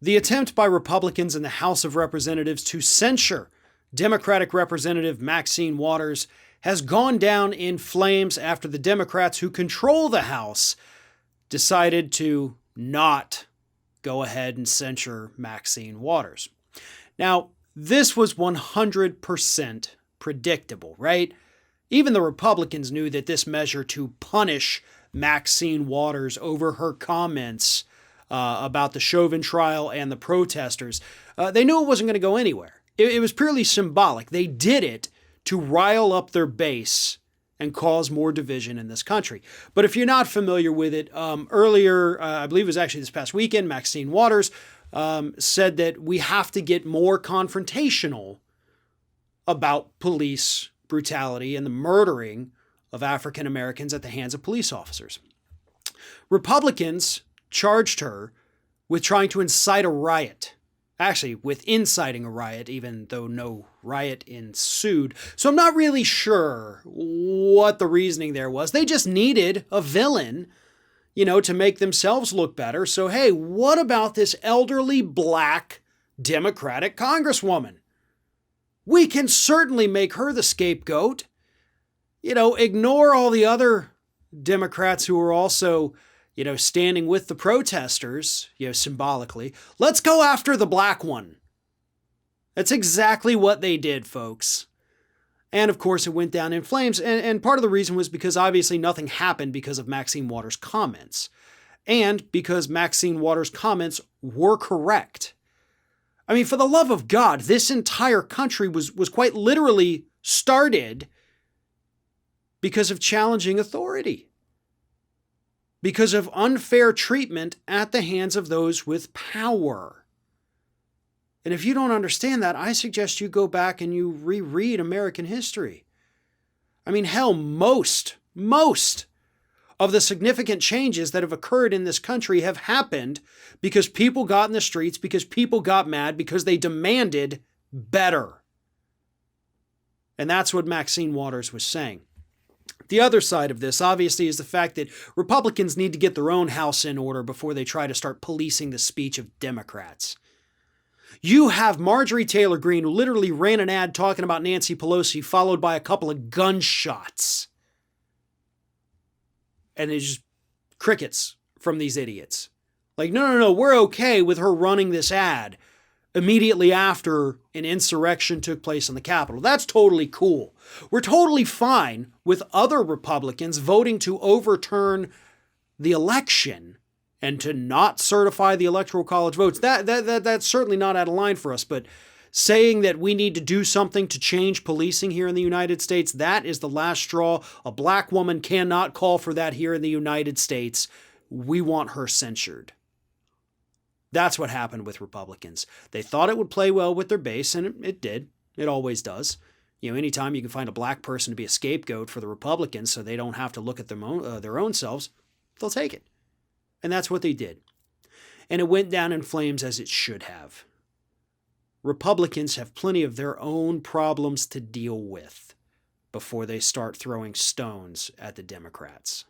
The attempt by Republicans in the House of Representatives to censure Democratic Representative Maxine Waters has gone down in flames after the Democrats who control the House decided to not go ahead and censure Maxine Waters. Now, this was 100% predictable, right? Even the Republicans knew that this measure to punish Maxine Waters over her comments about the Shovan trial and the protesters, they knew it wasn't going to go anywhere. It was purely symbolic. They did it to rile up their base and cause more division in this country. But if you're not familiar with it, earlier, I believe it was actually this past weekend, Maxine Waters said that we have to get more confrontational about police brutality and the murdering of African Americans at the hands of police officers. Republicans charged her with trying to incite a riot. Actually, with inciting a riot, even though no riot ensued. So I'm not really sure what the reasoning there was. They just needed a villain, to make themselves look better. So, hey, what about this elderly black Democratic Congresswoman? We can certainly make her the scapegoat. Ignore all the other Democrats who are also standing with the protesters, symbolically. Let's go after the black one. That's exactly what they did, folks. And of course, it went down in flames. And part of the reason was because obviously nothing happened because of Maxine Waters' comments. And because Maxine Waters' comments were correct. I mean, for the love of God, this entire country was quite literally started because of challenging authority. Because of unfair treatment at the hands of those with power. And if you don't understand that, I suggest you go back and you reread American history. I mean, hell, most of the significant changes that have occurred in this country have happened because people got in the streets, because people got mad, because they demanded better. And that's what Maxine Waters was saying. The other side of this, obviously, is the fact that Republicans need to get their own house in order before they try to start policing the speech of Democrats. You have Marjorie Taylor Greene, who literally ran an ad talking about Nancy Pelosi, followed by a couple of gunshots. And it's just crickets from these idiots. Like, no, we're okay with her running this ad immediately after an insurrection took place in the Capitol. That's totally cool. We're totally fine with other Republicans voting to overturn the election and to not certify the Electoral College votes. That's certainly not out of line for us, but saying that we need to do something to change policing here in the United States, that is the last straw. A black woman cannot call for that here in the United States. We want her censured. That's what happened with Republicans. They thought it would play well with their base, and it did. It always does. Anytime you can find a black person to be a scapegoat for the Republicans so they don't have to look at their own selves, they'll take it. And that's what they did. And it went down in flames as it should have. Republicans have plenty of their own problems to deal with before they start throwing stones at the Democrats.